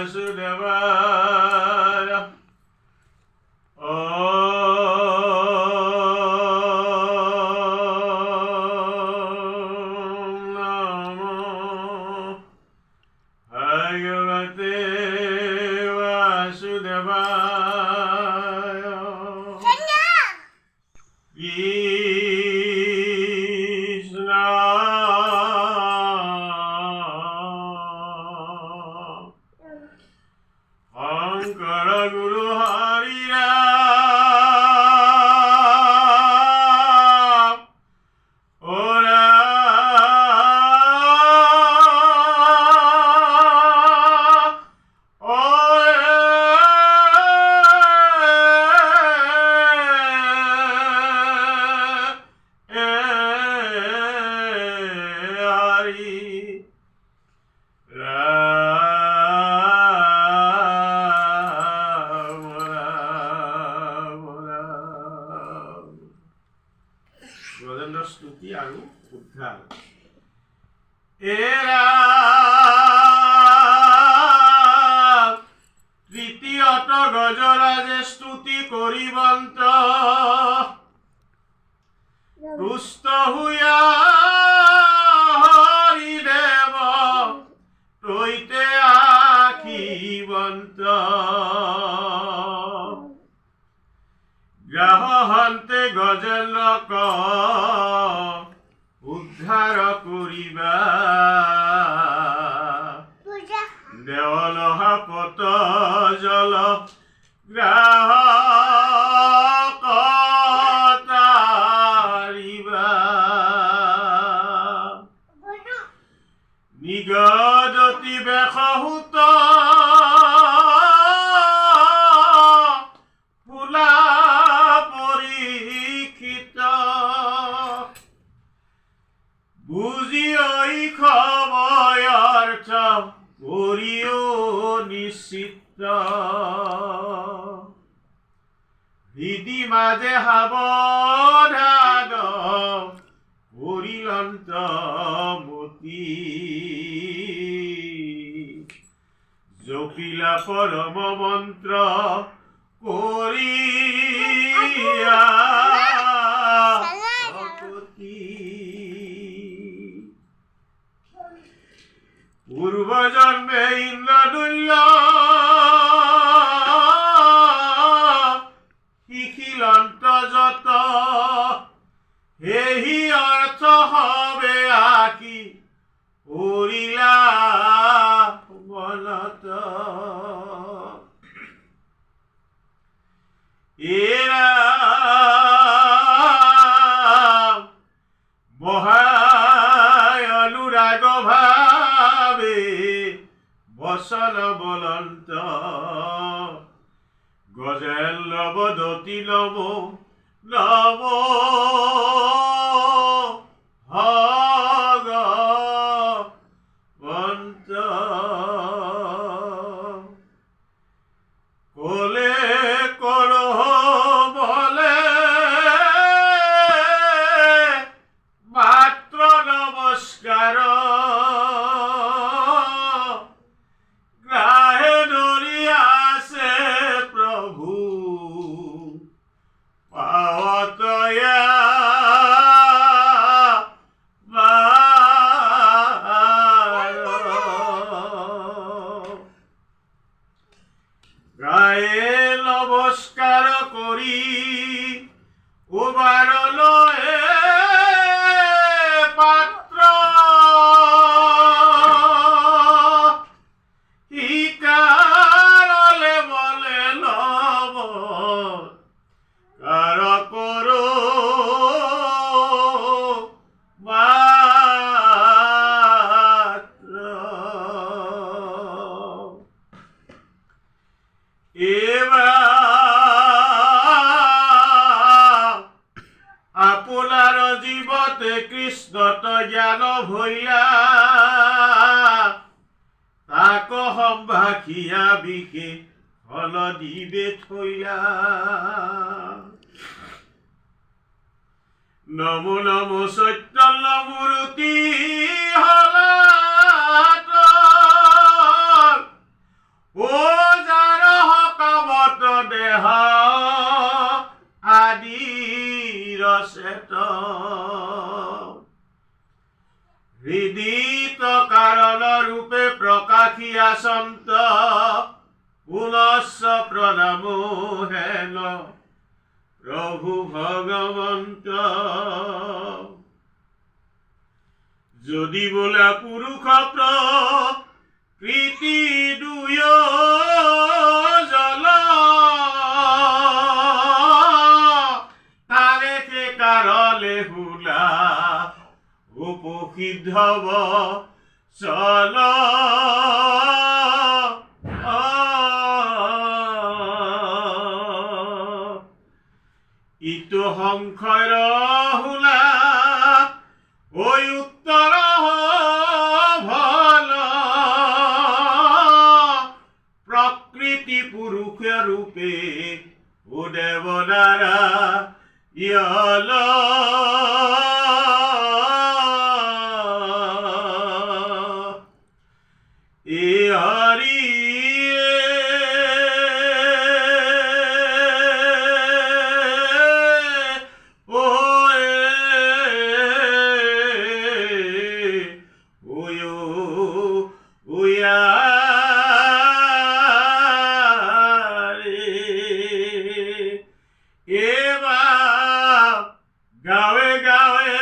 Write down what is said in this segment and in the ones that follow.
Vasudevaya Om Namo Bhagavate Vasudevaya Krishna Ankara Guru Hari Ram Ora Hari Gajendra স্তুতি আৰু উদ্ধাৰ এৰা তৃতীয়ত গজৰাজে স্তুতি কৰিবন্ত তুষ্ট হুয়া হৰিদেৱ তৈতে আখিবন্ত গ্ৰাহন্তে গজেন্দ্ৰক উদ্ধাৰ কৰিবা দেৱলহাপত জল গ্ৰাহক তাৰিবা নিগদতি বেশহুত বুঝিয়ই খবয়র্থ করিও নিশ্চিত হৃদি মাঝে সাবধান করিলন্ত মতি জপিলা পরম মন্ত্র করিয়া পূর্বজন্মে ইন্দ্রদুল্য শিখিলন্ত যত হেহি অর্থ হবে আকি উৰিলা মনত এৰা মহায় অনুৰাগ ভাবে বচন বলন্ত গজেন্দ্ৰ বদতি নম নম ভগবন্ত কোলে করহ বলে মাত্র নমস্কার গ্রাহে ধরিয়াছে প্রভু পাওয়াতয়া গায়ে নমস্কার করি উবার লয়ে পাত্র হিকারলে বলে লব কার করো মাত্র আপনার জীবতে কৃষ্ণত জ্ঞান ভৈলা তাক সম্ভাষিয়া বিশেষ ফল দিবে থৈলা নমো নমো চৈতন্য মূৰ্তি হলাত সন্ত পুনশ্চ প্ৰণামো হেন প্ৰভু ভগৱন্ত যদি বোলে পুৰুষ প্ৰকৃতি দুয় জল তাৰে সে কাৰলে হুলা উপসিদ্ধব চল ইটো সংশয়ৰ হুলা ঐ উত্তৰ ভাল প্ৰকৃতি পুৰুষ ৰূপে ও দেৱনাৰা ইয়ল গাঁৱে গাঁৱে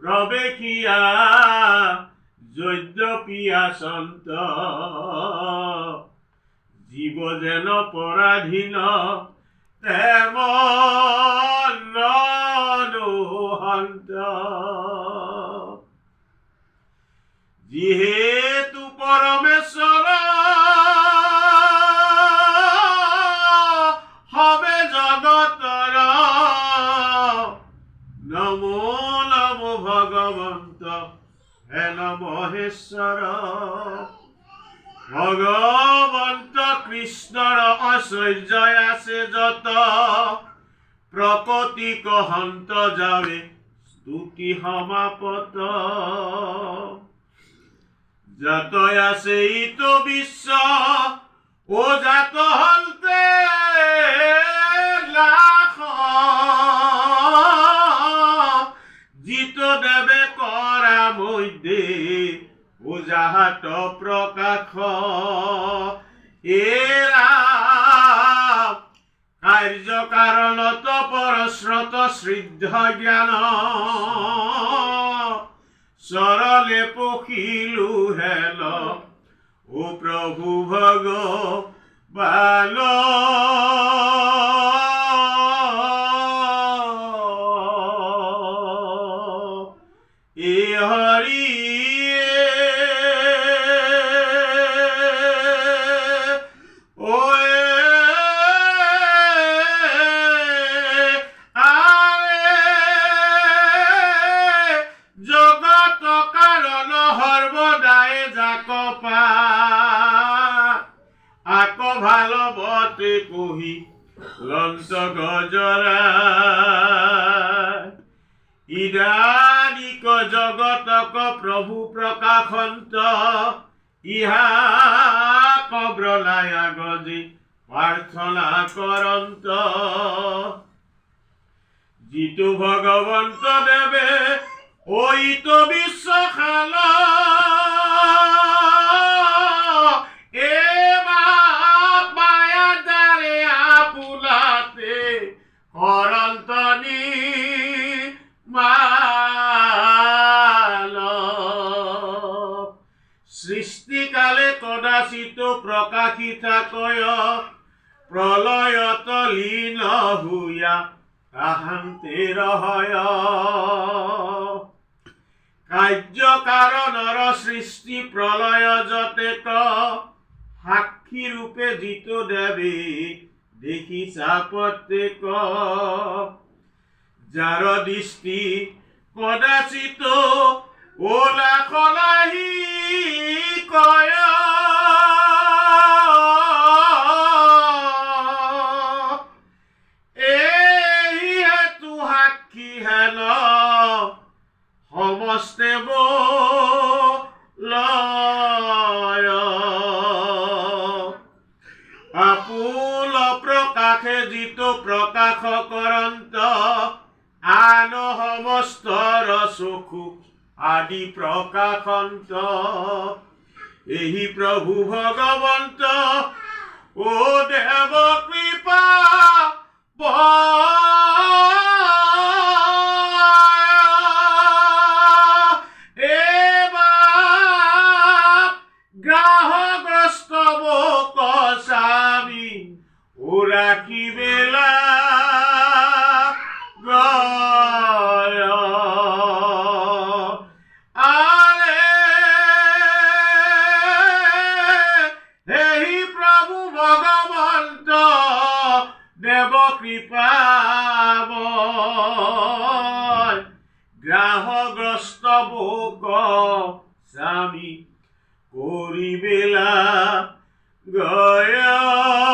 প্ৰৱেশিয়া যদ্যপিয়া সন্ত জীৱ যেন পৰাধীন তেমন্ত যিহেতু পৰমেশ্বৰ হবে জগতৰ নমো নমো ভগৱন্ত হেন মহেশ্বৰ ভগৱন্ত কৃষ্ণৰ ঐশ্বৰ্য আছে যত প্ৰকৃতি কহন্ত যাৱে স্তুতি সমাপত যত আছে ইটো বিশ্ব ও জাত হলতে লাখ জিতো দেবে কৰা মধ্যে উজাহাত প্ৰকাশ এৰা কাৰ্য কাৰণত পৰশ্ৰত শ্ৰদ্ধ জ্ঞান সৰলে পখিলু হেল ও প্ৰভু ভগৱান হৰি জগত কাৰণ সৰ্বদাই যাক পা আক ভালবতে কহি লঞ্চ গজৰা ইদানিক জগতক প্ৰভু প্ৰকাশন্ত ইহা কব্ৰলায়া গজি প্ৰাৰ্থনা কৰন্ত যিটো ভগৱন্ত দেৱে ঐতো বিশ্বখাল মায়া দ্বাৰে আপুলাতে কৰন্তনি মাল সৃষ্টিকালে কদাচিত প্ৰকাশিতা কয় প্ৰলয়ত লীন হুয়া তাহান্তে ৰহয় কাৰ্য কাৰণৰ সৃষ্টি প্ৰলয় যতেক সাক্ষী ৰূপে যিটো দেৱী দেখিছা প্ৰত্যেক যাৰ দৃষ্টি কদাচিত ওলা খলাহি কয় এই হেতু সাক্ষী হেন সমস্তে লয় আপুল প্ৰকাশে যিটো প্ৰকাশ কৰন্ত আন সমস্তৰ চকু আদি প্ৰকাশন্ত ଏହି ପ୍ରଭୁ ଭଗବନ୍ତ ଓ ଦେବ କୃପା গ্রাহগ্রস্ত বোক স্বামী ও রাখিবেলা গয় আরে এই প্রভু ভগবন্ত দেব কৃপা গ্রাহগ্রস্ত বোক স্বামী করিবেলা গয়া